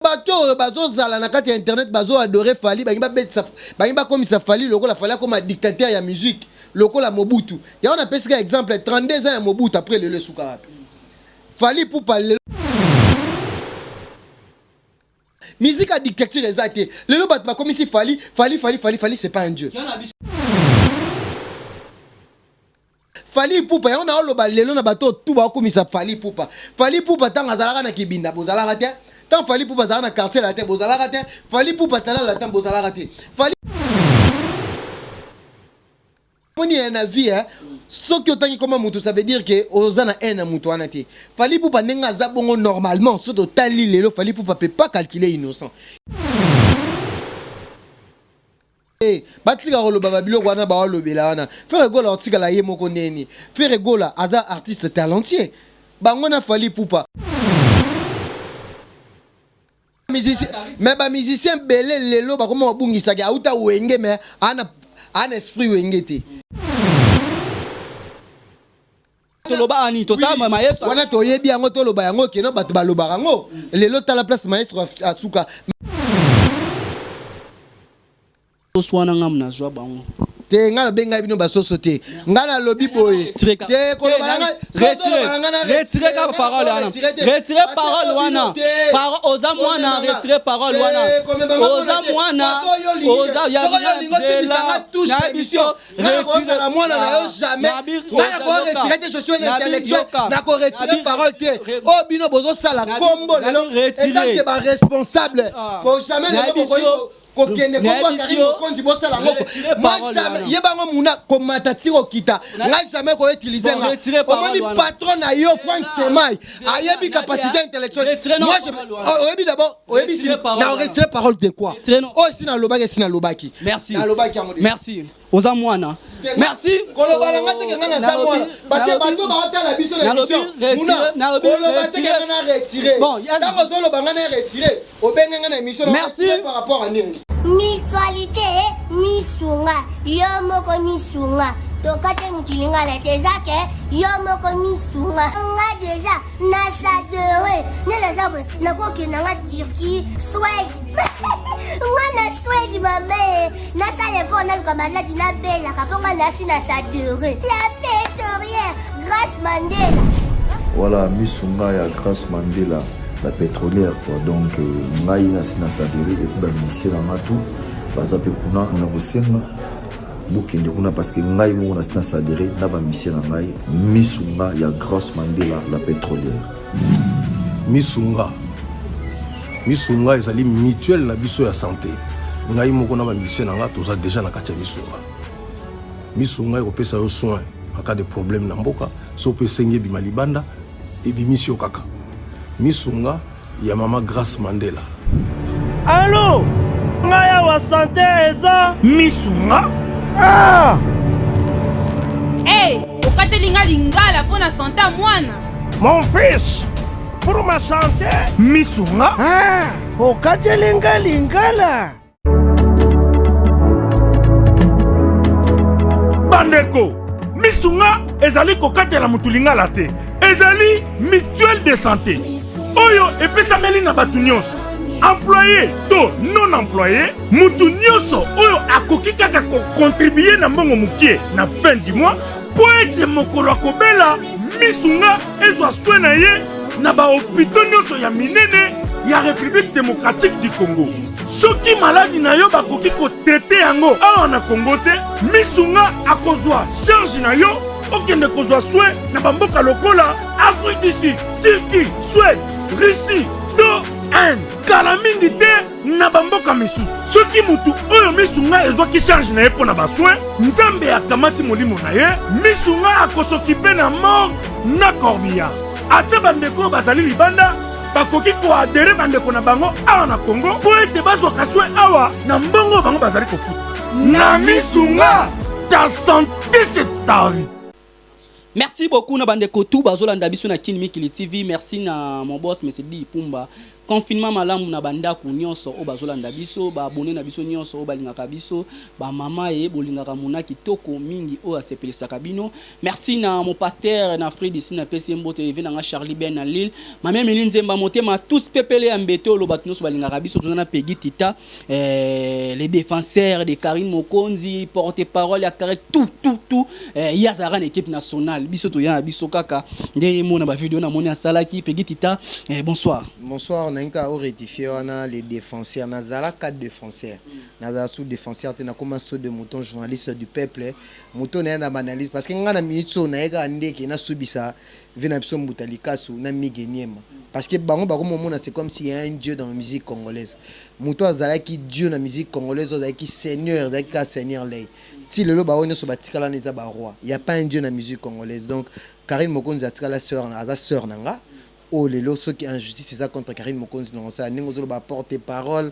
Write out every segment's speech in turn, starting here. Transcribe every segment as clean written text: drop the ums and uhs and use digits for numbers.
bato bazo zala na kati internet bazo adorer Fally ba comme ça Fally lokola Fally comme un dictateur ya musique lokola Mobutu ya on a pesé exemple 32 ans ya Mobutu après le suka Fally pour parler musique à dictature exacte le bat pas comme si Fally c'est pas un dieu Fally Poupa on a loba lelo na bato tout ba komisa Fally Poupa tanga zalaka na kibinda bozalaka te tant Fally Poupa zalaka na quartier la te bozalaka te Fally Poupa tala la temps bozalaka te Fally Poni na vie ce qui autant comme mutu ça veut dire que ozana un mutu anati Fally Poupa nenga za bongo normalement ce total lelo Fally Poupa peut pas calculer innocent batika koloba babilo wana ba lobela wana faire gola otika la ye moko neni faire gola aza artiste talentueux bango na Fally Poupa musicien mais ba musicien belé lelo ba comme bungisa ga uta wenge mais ana esprit wenge te toloba ani to sa maestro wana to yebi yango to loba yango keno bato ba loba yango lelo ta la place maestro asuka swana ngamna zwa bango te ngala benga bino basoso te ngala lobi boye te koloba retirer ka parole wana retirer parole wana par oza mwana retirer parole wana oza mwana oza ya la touche émission retirer la mwana na yo jamais ngala ko retirer te je suis un intellectuel na ko retirer parole te o bino bozo sala kombo lelo retirer que ba responsable ko jamais le kokende ko Karim Kondi bosala ngoko moi jamais yebango muna komata tiro kita nga jamais ko utiliser nga omoni patron na yo Frank Semai ayebi capacité intellectuelle moi je oyebi d'abord oyebi si na retirer parole de quoi oh sina lobaki merci na lobaki merci oza mwana merci kolobana ngate ke ngana za mwana parce que bato ba hotela biso na émission muna kolobana ke ngana retirer bon yango zolo bangana retirer obenga ngana émission merci par rapport à nini mutualité misunga yo moko misunga tokate mutilinga la tezake yo moko misunga nga déjà na sadere nela sabwe na koki na nga Turquie Suède nga na Suède mame na sale fona kama na dina bella kaponga na sina sadere la pétrolière Grâce Mandela voilà misunga ya Grâce Mandela la pétrolière quoi donc ngai na sina sadere et puis ba ministère na matu baza pe kuna na kosenga bokende kuna parce que ngai mo na sina sadere na ba ministère na ngai misunga ya Grâce Mandela la pétrolière misunga ezali mutuelle na biso ya santé ngai moko na ba ministère na nga toza déjà na kati ya misunga ekopesa yo soin en cas de problème na mboka so pe sengi bima libanda et bimisio kaka misunga ya mama Grâce Mandela. Allô ngaya wa santé eza misunga ah hey okatelinga lingala pona santé mwana mon fils pour ma santé misunga ah okatelinga lingala bandeko misunga ezali kokatela mutu lingala te ezali mutuelle de santé oyo epesameli na bato nyonso employé to non employé mutu nyonso oyo akoki kaka kocontribue na mbongo mokie na fin du mois po ete mokolo akobela misunga ezwa soin na ye na bahopito nyonso ya minene ya République démocratique du Congo. Soki maladi na yo bakoki kotraite yango awa na Congo te misunga akozwa charge na yo okende kozwa soin na bamboka lokola Afrique du Sud, Turquie, Suède, Russie, to Inde. Kala mingi te na bamboka misusu. Soki mutu oyo misunga ezwaki charge na ye pona basoin, nzambe akamati molimo na ye, misunga akosokipe na mort na corbillard. Ate bandeko bazali libanda bakoki koadere bandeko na bango awa na Congo po ete bazwaka soin awa na mbongo bango bazali kofuta. Na misunga, ta santé c'est ta vie. Merci beaucoup na bandeko tout bazolanda biso na Kin Mikili TV. Merci na mon boss Monsieur Di Pumba confinement malamu na bandako nyonso o bazolanda biso ba abonné na biso nyonso o balingaka biso ba mama e bolingaka muna kitoko mingi o asepelisaka bino. Merci na mon pasteur na Fred ici na PCMBO TV na Charlie Ben na Lille mama Melinzemba motema tous pepele ambeto lo bato nyonso balingaka biso tozana Peggy Tita les défenseurs de Karine Mokonzi porte-parole ya Karine tout yazara na équipe nationale biso to ya biso kaka nde mona ba vidéo na moni asalaki Peggy Tita bonsoir. Bonsoir, on a rectifié les défenseurs. On a 4 défenseurs. On a sous-défenseurs. On a commencé de mouton journaliste du peuple. Mouton est une analyse. Parce que on a une minute, on a un subi ça. Parce que c'est comme s'il y a un dieu dans la musique congolaise. Mouton a qui dieu dans la musique congolaise, qui seigneur, qui seigneur lay. Si le loba on est sur batikala n'est pas roi. Il n'y a pas un dieu dans la musique congolaise. Donc Karine Mokonzi a la sœur nanga. Oh les lots ceux qui injustice c'est ça contre Karine Mokonzi non ça ningo ba porte-parole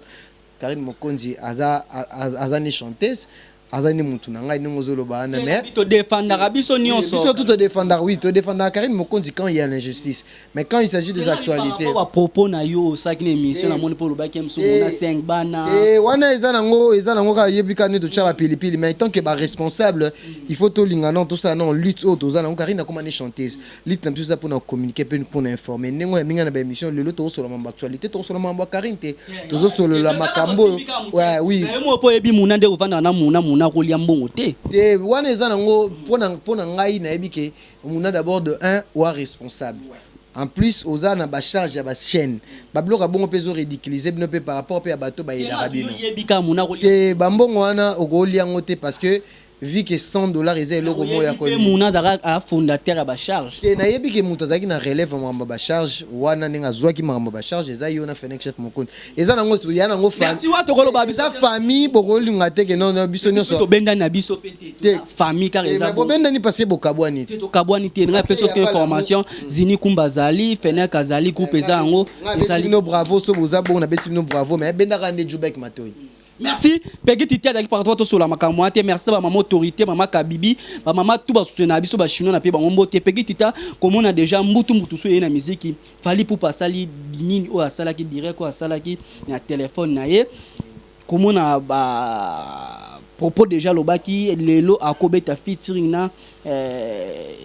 Karine Mokonzi azani chanteuse azani mutu nanga ningo zolo ba na mais to défendre biso nyonso biso tout défendre oui to défendre Karine Mokonzi quand il y a l'injustice mais quand il s'agit des actualités à propos na yo ça qui émission na moni pour le bac mso na 5 bana wana ezanango ka yebika ne to chaba pilipili mais tant que ba responsable il faut to lingana tout ça non lutte auto zana Karine comme une chanteuse lutte tout ça pour nous communiquer pour nous informer ningo minga na ba émission le to sur la actualité to sur la mamba Karine to sur la makambo ouais oui mo po ebi muna nde ovanda na muna na kolia mbongo te wana ezanango pona ngai na yebike muna d'abord de un ou responsable. En plus, aux ans, on a charge à la chaîne. Bablo a bon peso ridiculisé par rapport à bateau ba rabino. Et bambon wana ogoliangote parce que vu que $100 est le romo ya ko. Muna dara a fondateur ba charge. Et na yebi ke mutazaki na relève ba charge wana ninga zwaki ba charge eza yo na fenek chef mokonde. Eza nango ya nango fa. Merci wa tokolo ba bisa famille bokolinga te ke non biso nyonso. To benda na biso pété. Famille car eza. Bo benda ni parce que bokabwani. To kabwani te na fait que information zini kumbazali fenek azali groupe eza ngo ezali no bravo so boza bon na beti no bravo mais benda kande Jubek Matoyi. Merci Peggy Tita daki par toi sur la makamwate merci ba maman autorité maman Kabibi ba maman tout ba soutenir biso ba chino na pe ba ngombote Peggy Tita comme on a déjà mbutu so na musique fali pour passer nini o asala ki direct ko asala ki na téléphone na ye comme on a ba propos déjà lobaki lelo akobeta featuring na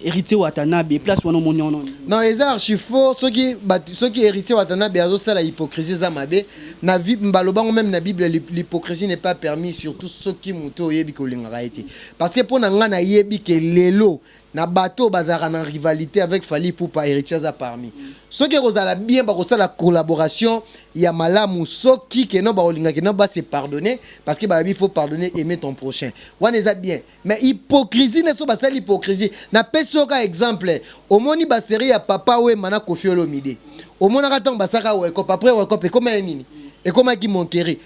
héritier Watanabe place wana moni non eza archi faux ceux qui héritier Watanabe azo sala hypocrisie za mabe na vie mbalobango même na Bible l'hypocrisie n'est pas permis surtout ceux qui muto yebi ko lingaka été parce que pona nga na yebi ke lelo na bateau bazara na rivalité avec Fally Ipupa héritier za parmi ceux qui rozala bien ba la collaboration ya malamu ceux qui ke no ba olinga ke no ba se pardonner parce que ba il faut pardonner aimer ton prochain wana eza bien mais hypocrisie ne so ba sala hypocrisie na pesoka exemple au moni ba série ya papa we mana Koffi Olomide au mona katang basaka we ko après we ko pe comme nini et comme qui monkeri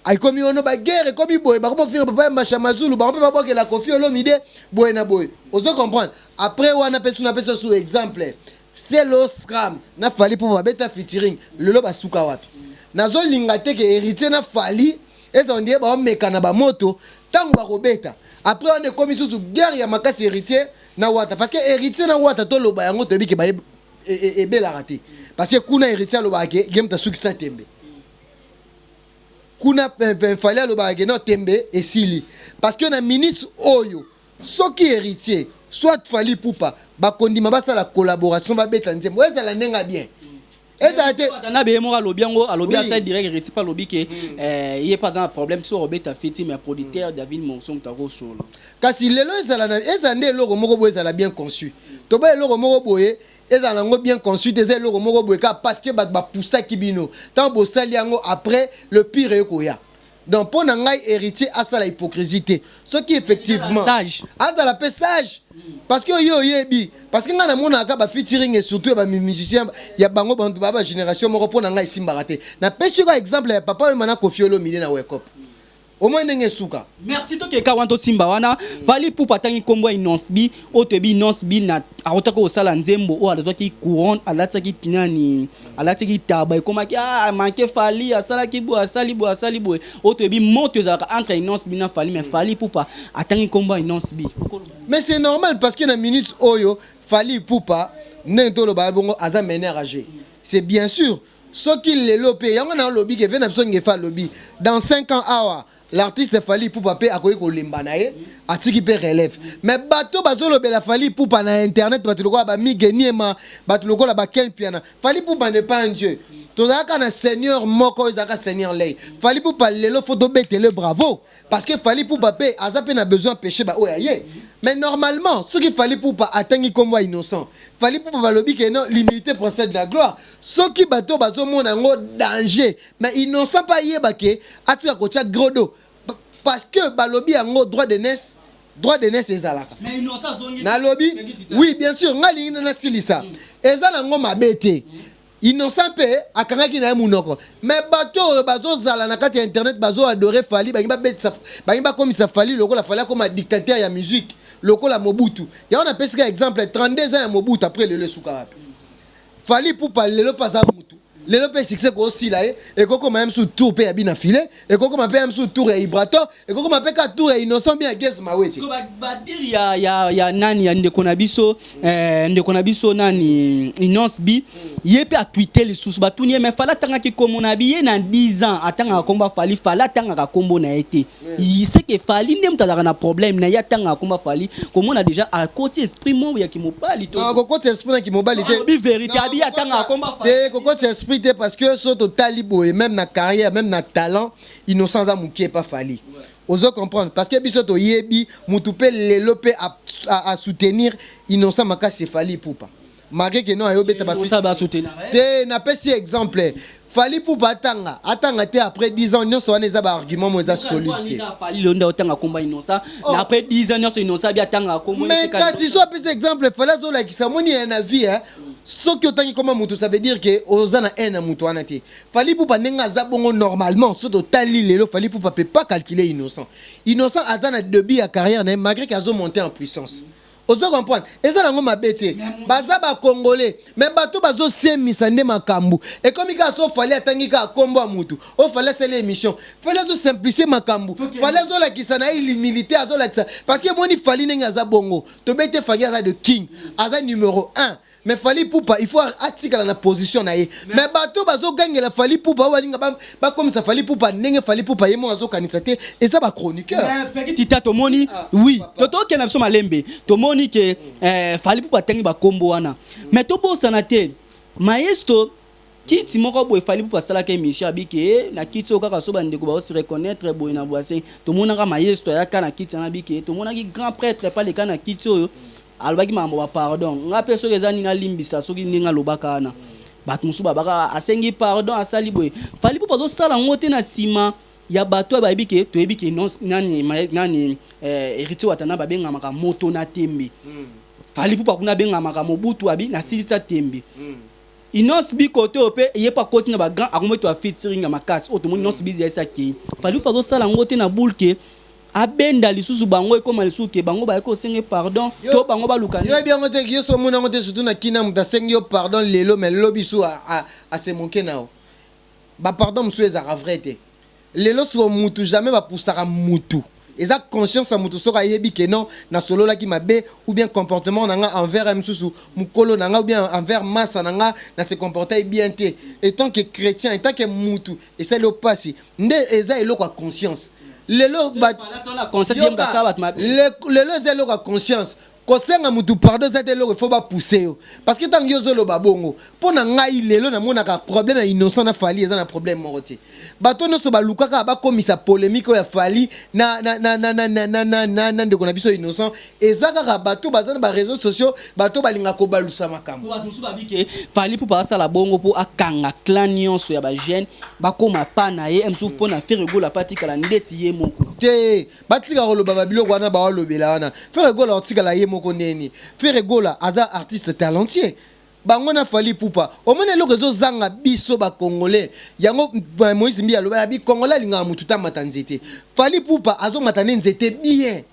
ay komi ono ba guerre komi boy ba ko finir papa macha mazulu ba ko ba boke la Koffi Olomide boy na boy ozo comprendre après wana peso na peso sous exemple c'est le scram na Fally pour beta featuring lelo basuka wapi nazo linga te ke héritier na Fally et on dit ba mekana ba moto tango ba robeta après on est commis sous guerre ya makasi héritier na wata parce que héritier na wata to loba yango to bi ke ba e bela raté parce que kuna héritier loba ke game ta suki sa tembe kuna Fally loba ke no tembe et sili parce que na minutes oyo soki héritier soit Fally Ipupa ba kondima ba la collaboration ba beta nzembo eza la nenga bien Watanabe mo alobiango alobia ça direct héritier pas lobi ke il est pas dans problème sur Robert Fiti mais producteur David Monson tako solo kasi lelo eza nde loko moko boye eza bien conçu to ba loko moko boye eza nango bien conçu des loko moko boye ka parce que ba poussa kibino tant bo sali yango après le pire ekoya. Donc pour nangai héritier à ça la hypocrisie ce qui effectivement sage à ça la paix sage parce que yo yebi parce que ngana mona ka ba featuring et surtout ba musicien ya bango bantu ba génération moko pour nangai simbaraté na pêche ko exemple ya papa mana Koffi Olomide na wake up au moins ndenge suka merci to ke ka wanto simba wana Fally Ipupa tangi kombo inonsbi otebi inonsbi na arotaka osala nzembo o alazaki couronne alataki tinani alataki taba komaki manke Fally asala ki bo asali bo otebi moto ezaka entre inonsbi na Fally mais Fally Ipupa atangi kombo inonsbi mais c'est normal parce que na minutes oyo Fally Ipupa nentolo ba bongo aza mener à c'est bien sûr ce qu'il le lopé yango na lobby que vena besoin ngefa lobby dans 5 ans awa l'artiste Fally Ipupa pe akoyi ko lemba na ye atiki pe relève mais bato bazolo bela Fally Ipupa na internet bato lokola ba migeniema bato lokola ba ken piana Fally Ipupa n'est pas un dieu tozaka na seigneur moko ezaka seigneur lei Fally Ipupa lelo photo betele bravo parce que Fally Ipupa pe azape na besoin péché ba oyaye mais normalement ce qu'il Fally Ipupa atangi comme innocent Fally Ipupa va lobby que non l'humilité procède de la gloire ce qui bato bazo mona ngo danger mais innocent pas yeba ke atika ko tia grodo parce que balobi yango droit de naissance ezalaka mais innocent zongi na lobby oui bien sûr ngali na silisa ezala ngo mabete innocent pe akangaki na munoko mais bato bazo zala na kati internet bazo adorer Fally bangi ba komisa Fally lokola Fally comme dictateur ya musique lokola Mobutu ya on a pesé exemple 32 ans ya Mobutu après le suka Fally Ipupa lelo paza mutu lelo pe succès ko sila et koko même sous tour pe abina filé et koko ma pe même sous tour ya Ibrato et koko ma pe ka tour ya innocent bien guess maweti ko ba dire ya nani ya ndeko na biso nani Innocent bi yepe a tweeter les sous batuni mais Fally tanga ki komona bi na 10 ans atanga komba Fally tanga ka kombo na été il sait que Fally nem tazaka na problème na ya tanga komba Fally komona déjà à côté esprit mo ya ki mobali to ko côté esprit na ki mobali te bi vérité abi atanga komba Fally ko côté esprit parce que surtout talibo et même na carrière même na talent innocent za mukie pas Fally ozo comprendre parce que biso to yebi mutupe lelo pe à soutenir innocent makasi Fally Ipupa malgré que non ayobeta ba ça va soutenir te na pesi exemple Fally Ipupa atanga te après 10 ans nyonso wana eza ba argument mo eza solide te Fally londa otanga komba innocent na après 10 ans nyonso innocent bi atanga komba mais kasi so pesi exemple Fally zo la kisamoni na vie ce qui autant comme mutu ça veut dire que ozana un mutu wana te Fally Ipupa nenga za bongo normalement surtout tali lelo Fally Ipupa peut pas calculer innocent azana début à carrière malgré qu'il a monté en puissance ozo comprendre eza nango mabete baza ba congolais mais bato bazo semisa nde makambu et comme il a so Fally atangi ka kombo a mutu o Fally c'est l'émission Fally zo simplifier makambu Fally zo la kisana l'humilité azo la parce que moni Fally nenga za bongo to bete Fally aza de king aza numéro 1 mais Fally Ipupa il faut atika na position na ye mais bato bazo gangela Fally Ipupa balinga ba comme ça Fally Ipupa ndenge Fally Ipupa yemo azo kanisa te et ça ba chroniqueur petit tata moni oui toto ke na biso malembe to moni ke Fally Ipupa tangi ba kombo wana mais to bosana te maestro kiti moko boy Fally Ipupa sala ke Michel bike na kiti o kaka so bande ko ba se reconnaître boy na boise to mona ka maestro ya kana kiti na bike to mona ki grand prêtre pa le kana kiti oyo alobaki mambo ba pardon ngape soki eza nini alimbisa soki ninga lobaka na bato mosusu babaka asengi pardon asali boye Fally Ipupa azosala ngo te na nsima ya bato bayebi ke toyebi ke nani héritier watana babengamaka moto na tembe Fally Ipupa kuna abengamaka Mobutu abi nasilisa tembe Innocent bi kote ope yepa koti na ba grand akometo a featuring ya makasi otomoni Innocent bi yesa ke Fally Ipupa azosala ngo te na bulke abenda lisusu bango ekoma lisusu ke bango ba ko senge pardon to bango ba lukani yo bien ngote yo so mona ngote surtout na kina muta sengi yo pardon lelo mais lelo biso a se manquer nao ba pardon musu ezaka vrai te lelo so mutu jamais ba poussaka mutu eza conscience à mutu soka yebi ke non na solo la ki mabe ou bien comportement nanga envers mususu mukolo nanga ou bien envers massa nanga na se comporter bien te et tant que chrétien et tant que mutu et ça le passe nde eza eloko conscience lelo zelo ka conscience kosenga mutu pardon za lelo il faut ba pousser yo parce que tant yo zolo ba bongo pona ngai lelo na mona ka problème na innocent na Fally eza na problème moroti bato no so ba lukaka ba komisa polémique ya Fally na ndeko na biso innocent ezaka ka bato bazana ba réseaux sociaux bato balinga ko balusa makambo bato musu babike Fally Ipupa sala bongo po akanga clan nyonso ya ba jeune ba koma pa na ye msu pona faire gola patika la ndeti ye moko te batika koloba babilo wana ba lobela wana faire gola otika la ye moko neni faire gola aza artiste talentueux bango na Fally Ipupa omone lo rezo zanga biso ba congolais yango Moïse Mbia loba bi congolais linga mututa matanzete Fally Ipupa azo matane nzete bien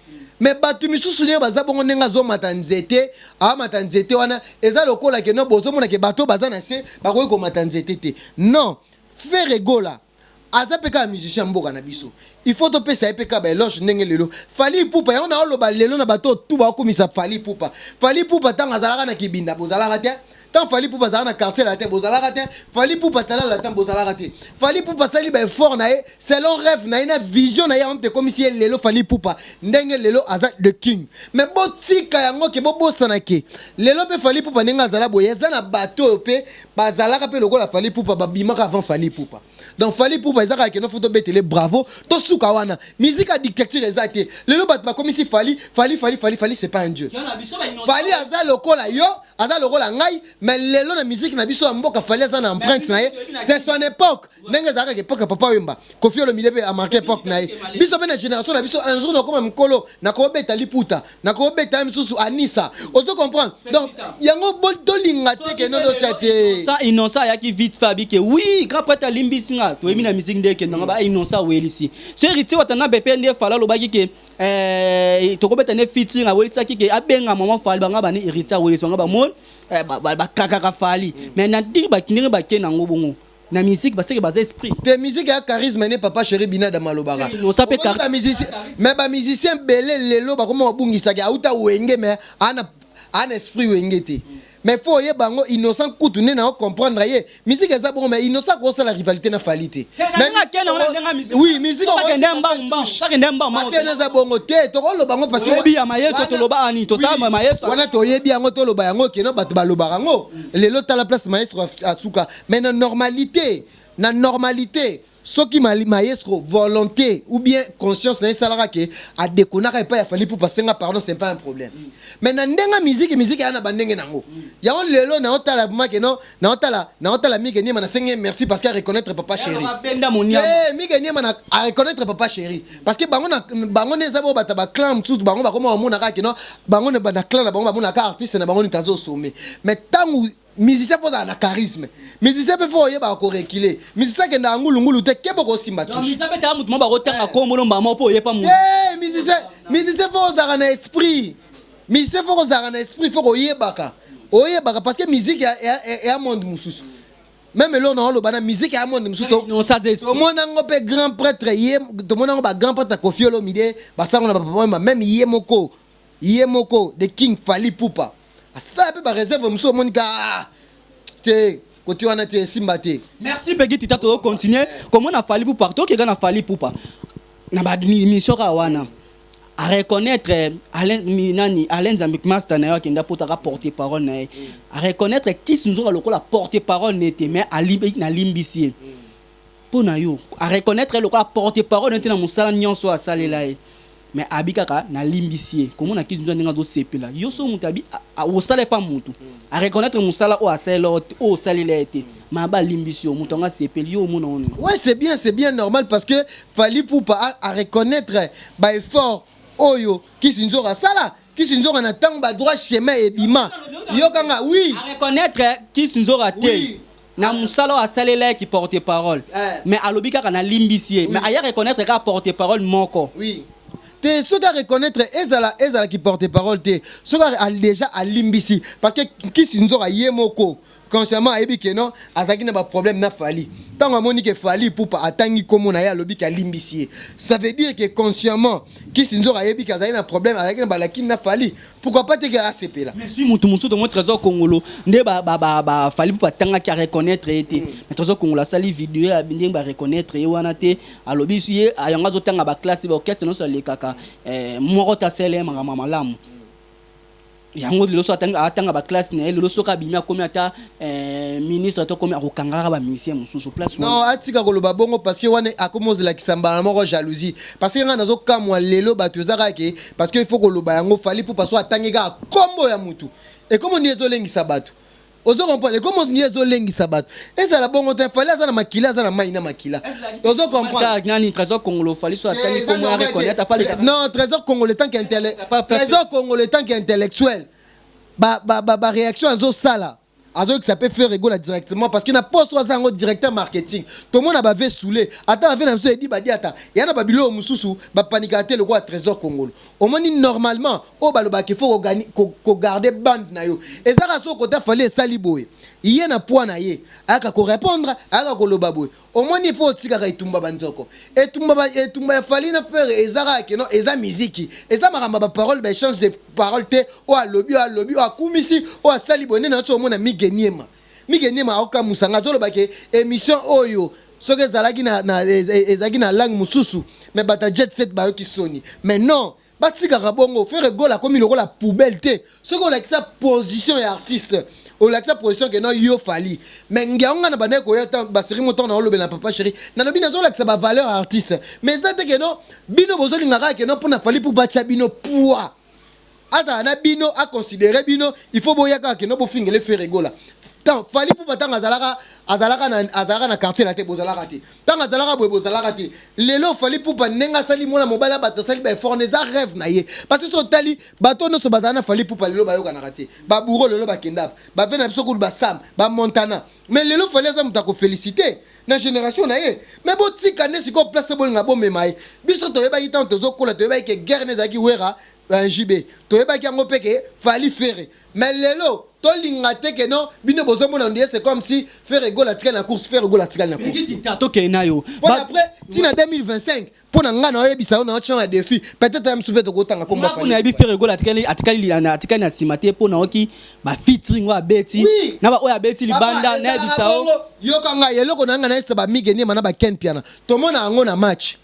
mais batu misusu ne baza bongo nenga zo matanzete a matanzete wana eza lokola ke no bozo mona ke bato baza na se ba ko matanzete te non faire gola aza peka musicien mboka na biso il faut to pesa epeka ba eloge ndenge lelo Fally Ipupa yona oloba lelo na bato tout ba komisa Fally Ipupa tanga zalaka na kibinda bozalaka te tant fali pour passer na quartier la tête bozala raté fali pour passer la tête bozala raté fali pour passer ba effort na selon rêve na vision na on te comme si lelo fali pour pas ndenge lelo aza de king mais botika yango ke bosana ke lelo pe fali pour pas ndenge azala boye za na bateau pe bazala ka pe lokola fali pour pas babimaka avant fali pour pas donc fali pour pas ezaka ke no photo betele bravo to suka wana musique a dictature ezate lelo bat ba comme si fali c'est pas un dieu fali aza lokola yo aza lokola ngai mais lelo na musique na biso mboka fali aza na empreinte na c'est son époque ndenge zaka ke époque papa wemba Koffi Olomide a marqué époque na biso pe na génération na biso un jour na comme mkolo na ko beta liputa na ko beta msusu anisa ozo comprendre donc yango to linga te ke no do chate ça innocent ya ki vite fabi ke oui grand prêtre limbisi nga to emi na musique ndeke ndanga ba innocent welisi c'est héritier watana bepende fala lobaki ke to ko beta ne fiti nga welisa ki ke abenga maman fali banga ba ne héritier welisi banga ba mon ba kaka fali mais na diri ba kinire ba ke nango bongo na musique parce que bas esprit te musique a charisme ne papa chéri bina da malobara non ça peut car musicien mais ba musicien belé lelo ba comment bungisa ga uta wenge mais ana esprit wenge te mais faut y bango innocent kutu na comprendre ye musique eza bon mais innocent ko la rivalité na falité même oui musique ça que ndemba parce que na za bongo te to ko lo bango parce que bi ya mayeso to loba ani to ça mayeso wana to yebi yango to loba yango ke no bato ba loba yango lelo ta la place maestro asuka mais na normalité soki maestro volonté ou bien conscience na salara ke a dekonaka pas ya fali pour passer pardon c'est pas un problème mais na ndenga musique ya na bandenge nango ya on lelo na otala make no na otala mike ni mana senge merci parce qu'à reconnaître papa chéri mike ni mana à reconnaître papa chéri parce que bango ne zabo bata ba clan tout bango ba koma mona ka ke no bango ne ba na clan na bango ba mona ka artiste na bango ni tazo sommet mais tangu musicien faut un charisme musicien peut faut yeba ko reculer musicien ke na ngulu te kebo ko simba touche musicien peut ta mutu ba ko tanga ko molo mbama po yepa mu musicien faut za na esprit musicien faut za na esprit faut ko yebaka parce que musique est un monde mususu même là on a le musique est un monde mususu non ça c'est au monde ngo pe grand prêtre yé to monde ngo ba grand prêtre Koffi Olomide ba sa ngona papa même yemoko de King Fally Ipupa ça peut ba réserve mususu monika te côté wana te simbate merci Peggy Tita to continuer comment on a Fally Ipupa to ke gana Fally Ipupa na ba mission ka wana à reconnaître Alain Zambik Master na qui n'a pas porter parole na à reconnaître qui sont le la porter parole n'était mais à limbisi pour na yo à reconnaître le porter parole n'était na musala nyonso a salela mais abikaka na limbisi comment na qui sont nga do sepela yo so mutabi au sale pas mutu à reconnaître musala o asela o salela était ma ba limbisi o mutonga sepeli yo mona on ouais c'est bien normal parce que Fally Ipupa à reconnaître ba effort oyo kisinzora sala kisinzora na tango ba droit chemin et bima yokanga oui à reconnaître kisinzora te na musala a salela qui porte parole mais alobika na limbisi mais aya reconnaître ka porte parole moko oui te ceux qui reconnaître ezala qui porte parole te ceux qui déjà à limbisi parce que kisinzora yemoko consciemment ayebi ke non azaki na ba problème na Fally tant amoni ke Fally Ipupa atangi komo na ya lobi ka limbisi ça veut dire que consciemment kisinzora ayebi ke azaki na problème azaki na balaki na Fally pourquoi pas te ke ACP là mais si mutu musu to mo trésor congolo nde ba Fally Ipupa tanga ki reconnaître été mais trésor congolo sali vidéo abindi ba reconnaître e wana te alobi si ayanga zo tanga ba classe ba orchestre no sali kaka moko ta sele mama malamu yango lelo so atanga ba classe na lelo so ka bina komi ata ministre to komi akokangaka ba musicien mususu place non atika koloba bongo parce que wana akomoze la kisamba moko jalousie parce que nga nazo kamwa lelo batuzaka ke parce que il faut koloba yango Fally Ipupa so atangika kombo ya mutu et comme on yezo lengisa batu ozo comprendre comme on yezo lengisa batu et ça la bongo te Fally azana makila azana maina makila ozo comprendre nani trésor congolo Fally so atangi komo ya reconnaître Fally non trésor congolais tant qu'intellectuel ba réaction azo sala azo que ça peut faire rigoler directement parce qu'il n'a pas soit un directeur marketing tout le monde a bavé saoulé attends avec na dit ba diata ya na babilo mususu ba paniquer le roi trésor congolais au moins normalement o baloba qu'il faut ko garder bande na yo et ça raso côté Fally sali boy yé na poids na yé aka ko répondre aka ko loba boy au moins il faut tika ka itumba banzoko etumba fali na faire ezara ke no eza musique eza maramba ba parole ba échange de paroles te o alobi o akumisi o asali bonne na tso mona migeniema oka musanga zolo ba ke émission oyo soke ezalaki na langue mususu mais bata jet set ba yo ki soni mais non batika rabongo faire gola comme il la poubelle te soke on a sa position et artiste on a sa position que non yo fali mais ngianga na bane ko yata ba seri moto na olobe na papa chéri na lobi na zo la sa valeur artiste mais ça te que non bino bozoli ngaka que non pour na fali pour bacha bino poids ata na bino a considérer bino il faut boyaka que non bo fingele faire gola tant fali pour batanga azalaka na quartier la te bozalaka te tant azalaka boy bozalaka te lelo fali pour pa nenga sali mona mobala bato sali ba forneza rêve na ye parce que so tali bato no so bazana fali pour pa lelo ba yoka na raté ba bourreau lelo ba kendap ba vena biso ko ba sam ba montana mais lelo fali za mutako féliciter na génération na ye mais bo tika ne siko place bol ngabo memaye biso to yeba yitan to zo kola to yeba ke guerre ne zaki wera JB to yeba ki ngo peke fali faire mais lelo to lingate ke non bino bozo mona ndie c'est comme si faire ego la tika na course faire ego la tika na course to ke nayo après tina 2025 pour na ngana oyebisa na champ de défi peut-être am soupé to kotanga komba fali na bi faire ego la tika na simate pour na oki ba featuring wa beti na ba oya beti libanda na bisao yo kanga yelo ko na ngana esa ba migeni mana ba ken piana to mona ngo na match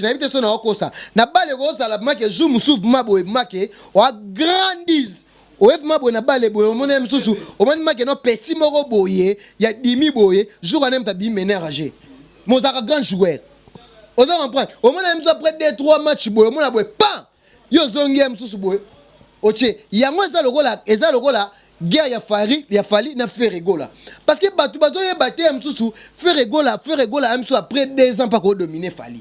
na éviter so na okosa na bale ko za la make joue musu maboy make o grandise o ef maboy na bale boy o mona msusu o mona make no petit moko boye ya dimi boye jour anem ta bi ménager mozaka grand joueur o za comprendre o mona mso après 2-3 matchs boy o mona boy pa yo zongi msusu boy oche yango eza lokola guerre ya fali na faire rigola parce que batu bazoye baté msusu faire rigola amso après 2 ans pas ko dominer fali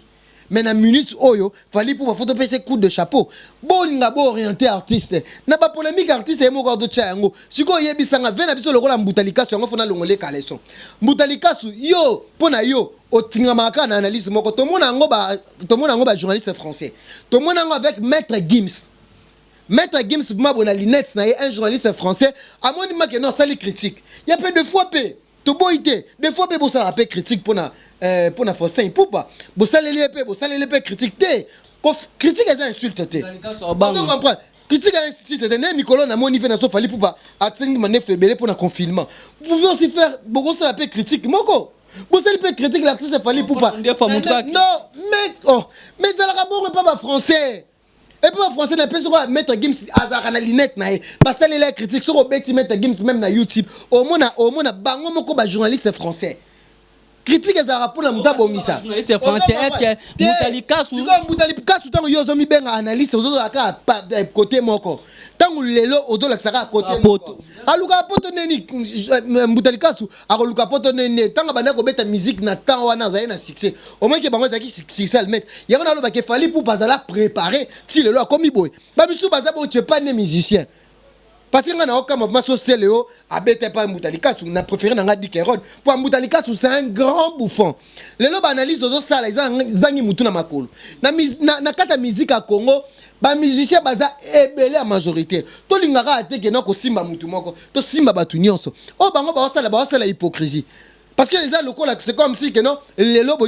mais na minutes oyo fali pour photo pese coup de chapeau bolinga bo orienté artiste na ba polémique artiste e moko do tchango siko yebisanga vena biso lokola mbutalikasu yango fona longole kaleson mbutalikasu yo pona yo otinga maka na analyse moko to mona ngo ba journaliste français to mona ngo avec maître Gims mabona lunettes na un journaliste français a moni ma que non sali critique il y a peu de fois pe to boité des fois pe bo ça rappelle critique pour na Faustin Poupa bo salele pe critique te critique est insulte te on comprend critique est insulte te né Mikolo na moni fait na so fali Poupa atingi mané febele pour na confinement vous pouvez aussi faire bo ça rappelle critique moko bo sali pe critique l'artiste fali Poupa non mais ça la bon pas français. Et puis en français, on peut se mettre Gims à la lunette, parce que les critiques sur le mettre Gims même na YouTube. Au moins, bango moko ba journaliste français. Critique les arabes pour la muta bomisa. Journaliste français, est-ce que Mutalikasu? Si comme Mutalikasu tant yo zomi ben analyse aux autres côté moko. Tant lelo odo la saka côté moko. Aluka poto neni Mutalikasu aluka poto neni tant bana ko beta musique na tant wana za na succès. Au moins que bango taki succès le mettre. Ya na lo ba ke fali pour pas la préparer si lelo comme boy. Ba bisu baza bo tu pas né musicien. Parce que on a aucun mouvement social à bête pas Mutalikasu on a préféré na Dikerod pour Mutalikasu c'est un grand bouffon les lob analyse aux ça les zangi mutu na makolo na kata musique à Congo ba musicien baza ebele à majorité to lingaka ateke na ko simba mutu moko to simba batu nyonso o bango ba sala hypocrisie parce que les locaux là c'est comme si que non les lob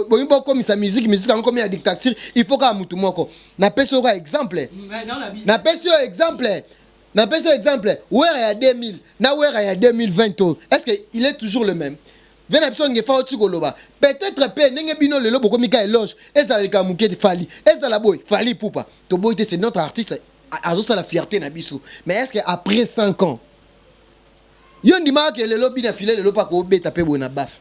boyimbo comme sa musique comme ya dictature il faut ka mutu moko na peso ka exemple n'a pas exemple où est à 2000 na où est à 2020 est-ce que il est toujours le même vena biso ngefa oti koloba peut-être pe nenge bino lelo boko mika éloge est dans le kamuke fali est dans la boy fali Poupa to boy c'est notre artiste azo ça la fierté na biso mais est-ce que après 5 ans yo ndima que lelo bina filé lelo pa ko beta pe bona baf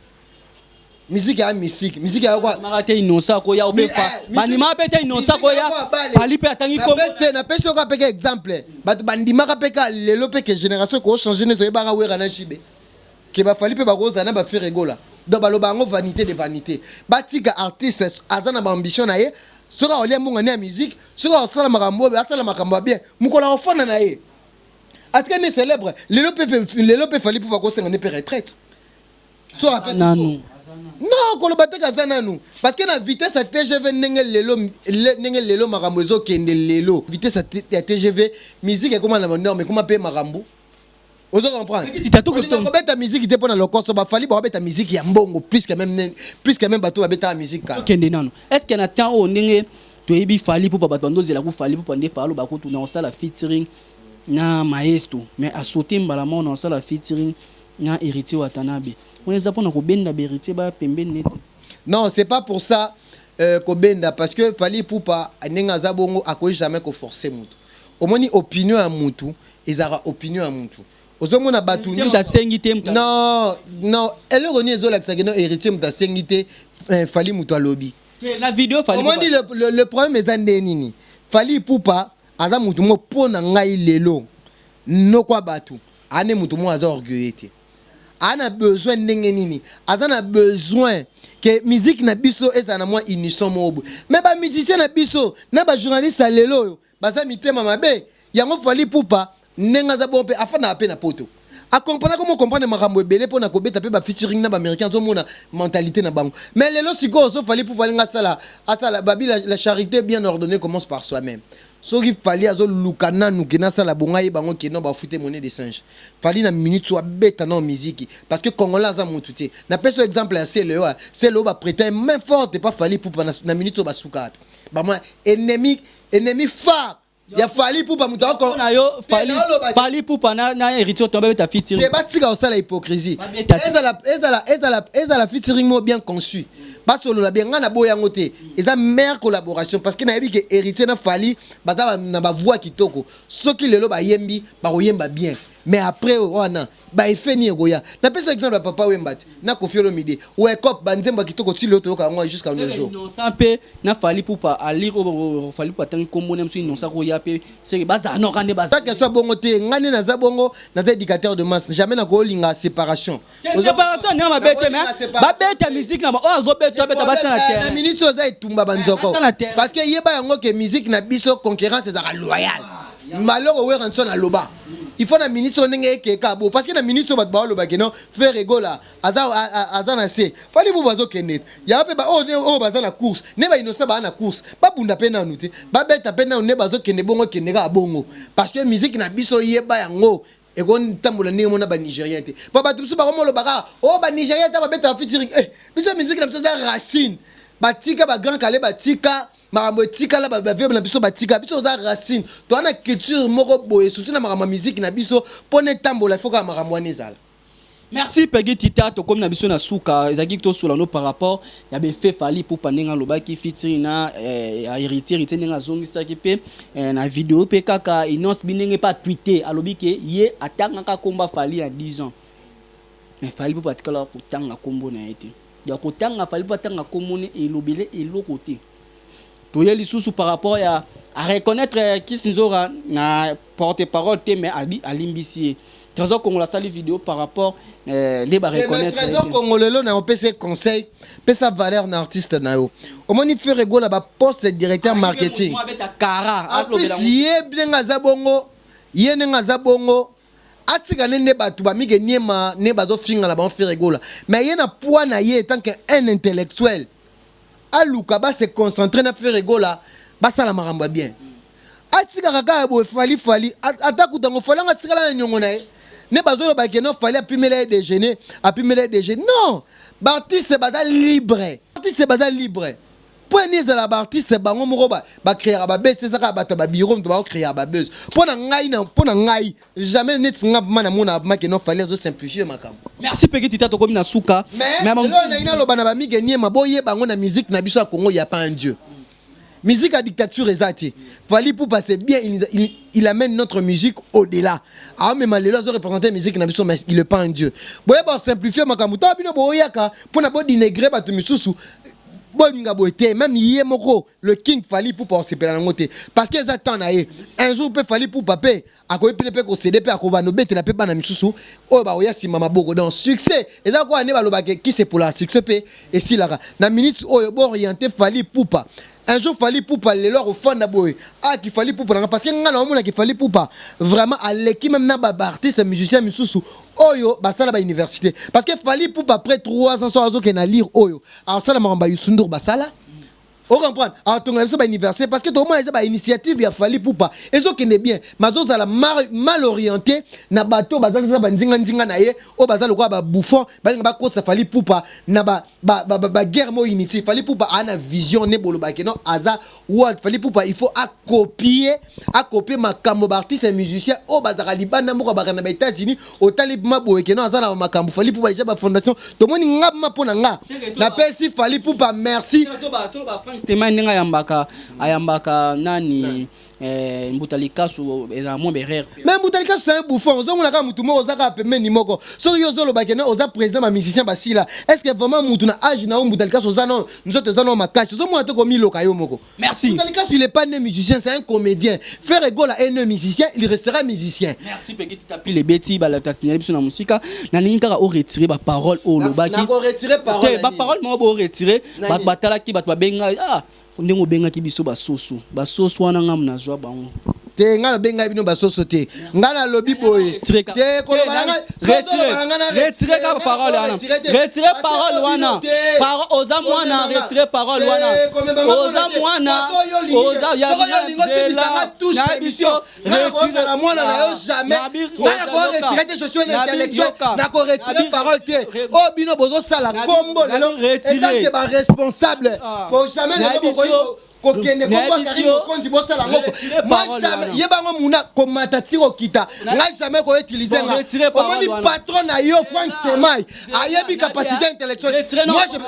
musique ya quoi marate inosa ko ya obefa banima pete inosa ko ya fali pe atangi ko na peso ka peke exemple bat bandima ka peka lelo peke génération ko changer ne to yeba wera na jibe ke ba fali pe ba roza na ba faire rigola do ba lo bango vanité de vanité batika artiste azana ba ambition na ye soka olia munga na musique soka osala makambo bien mukola ofana na ye atika ne célèbre lelo pe fali pour ba ko senga ne pe retraite so après non ko lo bateka zananu parce que na vitesse à TGV nenge lelo makambo ezo kende lelo vitesse à TGV musique comment na norme comment pe makambo Ozo comprendre. Ta musique était pendant le corps, ça va falloir boire ta musique ya mbongo plus que même bateau va beta musique. Est-ce qu'il y a un temps où on est to ebi fali pour pas bando zela ku fali pour pande falo ba ko tuna on sala featuring na maestro mais a sauter mbala mo on sala featuring na héritier Watanabe. On les a pas na ko benda héritier ba pembe net. Non, c'est pas pour ça ko benda parce que fali pour pas nenga za bongo a ko jamais ko forcer mutu. Au moins opinion à mutu, ils aura opinion à mutu. Ozomona batu non non elle renie zo la sageno héritier muta sengité fali mutu lobby. La vidéo fallait. Comment dit le problème est nini. Fali poupa aza mutu mo pona ngai lelo. No kwa batu. Ane mutu mo aza orgueillé. Ana besoin ndenge nini. Azana besoin que musique na biso ezana moi unisson mobu. Mais ba musicien na biso, na ba journaliste lelo baza mitema mabe. Yango fali poupa nenga za bompe afana ape na poto. A comprendre comment comprendre makambo ebele pona ko beta pe ba featuring na ba américain zo mona mentalité na bango mais lelo siko so fallait pour valinga sala atala babi la charité bien ordonnée commence par soi-même so qui fallait azo lukana nukina sala bonga bango ki no ba fouter monnaie de singe fallait na minute soit beta na musique parce que congolais za mututé na peso exemple à c'est le ba prêter main forte pas fallait pour na minute ba souka ba moi ennemi phare. Il a fallu pour pas mouton encore. Fallu pour pas na héritier tomber ta featuring. C'est pas tika ça la hypocrisie. La featuring bien conçu. Pas solo la bien ngana boya ngote. Eza meilleure collaboration parce que na yebi que héritier na fallu bata na ba voix kitoko. Soki lelo ba yembi ba oyemba bien. Mais après wana ba efeni goya. Na peso exemple papa wembati na kofiolo midi. Ouais cop banzemba kitoko ti loto ka ngwa jusqu'à nos jours. Non sans pe na fallu pour pas ali fallu pas tant kombo nem so non sa roya pe c'est baza no kande baza. Ça que soit bongo te ngani na za bongo na za éducateur de masse jamais na ko linga séparation. Séparation na ma bête mais ba bête musique na o azo bête bête bata na terre. Na minute so za itumba banzoko. Parce que yeba yango que musique na biso concurrence za loyal. Malheur we ranson na loba. Il faut na minute on nenge ke kabo parce que na minute so bat ba loba ke non faire rigola aza na se fali bu bazo kenet ya pe ba o baza na course ne ba innocent ba na course ba bunda pe na nuti ba beta pe na ne bazo kene bongo kene ga bongo parce que musique na biso yeba yango e gon tambola ni mona ba nigérien te ba ba tusu ba ko lo ba o ba nigérien ta ba beta featuring biso musique na biso da racine batika ba grand calé batika marambo tika la ba vieux na biso batika biso za racine to ana culture moko boye surtout na marambo musique na biso pone tambola faut ka marambo anezala. Merci Peggy Tita to comme na biso na suka ezaki to sula no par rapport ya be fait fali pour panenga loba ki featuring na héritier nga zongisa ki pe na vidéo pe kaka inonce binenge pas tweeter alobi ke ye atanga ka komba fali à 10 ans mais fali pour patika la pour tanga kombo na été ya ko tanga fali pour tanga komone et lobele et lo côté to ye lisusu par rapport à reconnaître qui s'nzora na porte-parole te mais alimbisi Trésor Congolais sali vidéo par rapport les ba reconnaître Trésor Congolais na opc conseil pesa valeur na artiste na yo au moins il fait rigola ba poste directeur marketing avec ta cara si bien zabongo yene ngazabongo atika nene batu ba mige niema ne bazo finga na ba fait rigola mais yena poids na ye tant qu'un intellectuel aluka ba se concentrer na faire rigola ba sala maramba bien atika kaka bo fali atakutango fala ngatika la nyongo na ye ne bazo ba keno fali apimela déjeuner non l'artiste bada libre point la artiste bango moko ba créer ba bese ça ba to ba bureau to ba créer ba buzz pona ngai jamais net ngap mana mona ma keno fali zo simplifier makam. Merci Peggy Tita to comme na suka mais lo na ina lo bana ba mige niema boye bango na musique na biso ya Congo y a pas un dieu. Musique à dictature exacte. Fali pour passer bien, il amène notre musique au-delà. Ah mais malheureusement ils ont représenté la musique na biso mais il est pas un dieu. Boye ba simplifier makamuto bino boyaka pour na bo dénigrer ba to misusu. Boninga boité même yé moko le king Fali pour passer pela ngote parce que ça tant naé un jour peut Fali pour papé a ko pe ko CDP a ko ba no bete la pe ba na misusu o ba oya si mama boko dans succès et ça quoi ne ba lo ba qui c'est pour la succès pe et si la na minute o bo orienté Fali poupa. Un jour Fali Poupa les leur au fond d'abord qui Fali Poupa parce que ngana omona qui Fali Poupa vraiment à l'équipe même na ba artiste musicien misusu oyo basala ba université parce que Fali Poupa après 300 ans que na lire oyo alors ça la maramba Yusundur basala on comprend atonga biso ba anniversaire parce que tout le monde a ba initiative ya Fally Ipupa ezo kende bien mazo za la mal orienté na bato bazaza ba nzinga na ye o bazalo kwa ba bouffon ba kotsa Fally Ipupa na ba guerre mo inutile. Fally Ipupa a na vision ne bolo ba keno aza world. Fally Ipupa il faut à copier makambo ba artiste et musicien o bazaka libanda moko ba na ba États-Unis au talib mabo keno aza na makambo Fally Ipupa déjà ba fondation to moni ngaba pona nga na pesi Fally Ipupa merci. Frank Stéman ninga ayambaka nani Mbutalika sou mon berère. Mais Mbutalika c'est un bouffon. Ozo mulaka mutu mo ozaka pembe ni moko. So yo zo lo bakena oza président ma musicien basila. Est-ce que vraiment mutu na âge na Mbutalika soza non nous autres za non makashi. So mo to komi loka yo moko. Merci. Mbutalika il est pas né musicien, c'est un comédien. Faire égale à un musicien, il restera musicien. Merci petit tapis les bêtises ba la signaler biso na musique na ninga o retirer ba parole o lobaki. Na ko retirer parole. Ba parole mo bo retirer ba batala ki ba benga ndenge obenga ki biso basoso wana ngam na zwa bango te ngala benga bino basoso te ngala lobi boye te ko balanga retirer ka parole wana retirer parole wana par oza mwana retirer parole wana oza mwana oza ya na biso retirer la mwana na yo jamais ngala ko retirer te je suis un intellectuel na ko retirer parole te o bino bozo sala kombo lelo retirer ba responsable ko jamais kokende kokwa Karim Mokonzi bosala ngoko moi jamais yebango muna komata tiro kita nga jamais ko utiliser nga omoni patron na yo Frank Stéman ayebi capacité intellectuelle moi je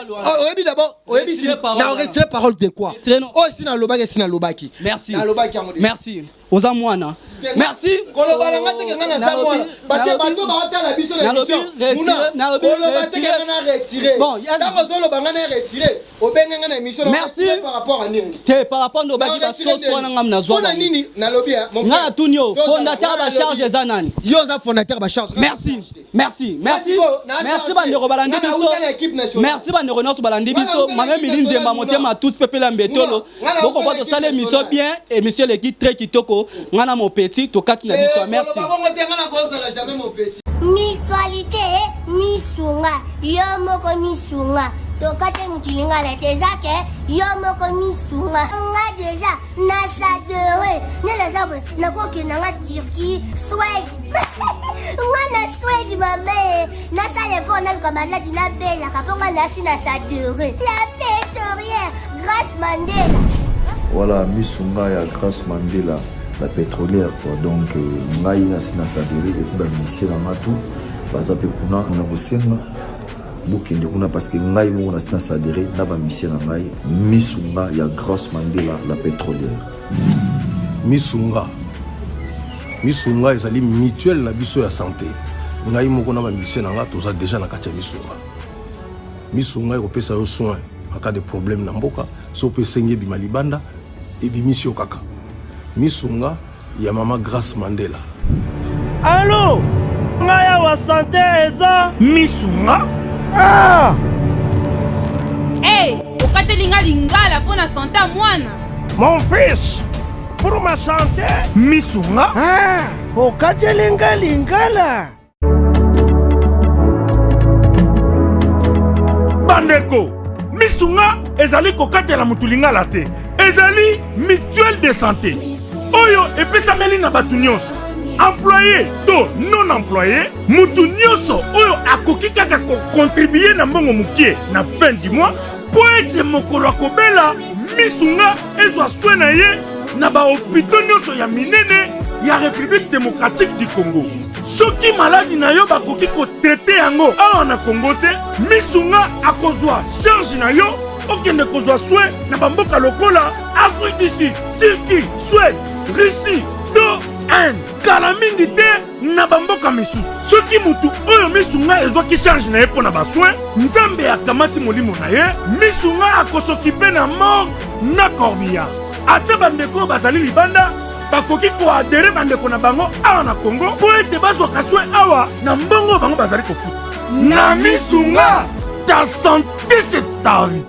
oyebi d'abord oyebi si na retirer parole de quoi oh si na lobaki merci na lobaki merci oza mwana merci kolobala ngate ngana za mwana parce que bato ba otala biso na mission muna kolobala te ngana retirer bon yango zolo bangana retirer obenga ngana mission merci par rapport à nini par rapport au baki basoso wana ngam na zwa na nini na lobby mon frère na tunyo fondateur ba charge za nani yo za fondateur ba charge merci bandeko balandi biso merci bandeko nyonso balandi biso mame milinzemba motema tous pepela mbetolo boko kwa to sale mission bien et monsieur le guide très kitoko ngana mon petit to kati na biso merci mutualité misunga yo moko misunga tokate mutilinga la tezake yo moko misunga nga déjà na sadere nela sabo na koki na nga Turquie Suède nga na Suède mame na salefo na kamala dina bela kaponga na sina sadere la pétrolière Grâce Mandela. Voilà misunga ya Grâce Mandela la pétrolière quoi donc ngai na sina sadere et puis ba lycée na matu baza pe kuna na kosenga bukende kuna parce que ngai mo na sina sadere na ba mission na ngai misunga ya Grâce Mandela la pétrolière misunga ezali mutuelle na biso ya santé ngai moko na ba mission na nga toza déjà na kati ya misunga ekopesa yo soin en cas de problème na mboka so pe sengi bima libanda et bimisio kaka misunga ya mama Grâce Mandela. Allô ngaya wa santé eza misunga hey okatelinga lingala pona santé mwana mon fils pour ma santé misunga okatelinga lingala bandeko misunga ezali kokatela mutu lingala te ezali mutuelle de santé oyo epesameli na bato nyonso employé to non employé mutu nyonso oyo akoki kaka kocontribue na mbongo mokie na fin du mois po ete mokolo akobela misunga ezwa soin na ye na bahopito nyonso ya minene ya République démocratique du Congo. Soki maladi na yo bakoki kotraite yango awa na Congo te misunga akozwa charge na yo okende kozwa soin na bamboka lokola Afrique du Sud, Turquie, Suède, Russie, to Inde. Kala mingi te na bamboka misusu. Soki mutu oyo misunga ezwaki charge na ye mpo na basoin nzambe akamati molimo na ye misunga akosokipe na mort na corbillard. Ate bandeko bazali libanda bakoki koadere bandeko na bango awa na Congo po ete bazwaka soin awa na mbongo bango bazali kofuta na misunga ta santé c'est ta vie.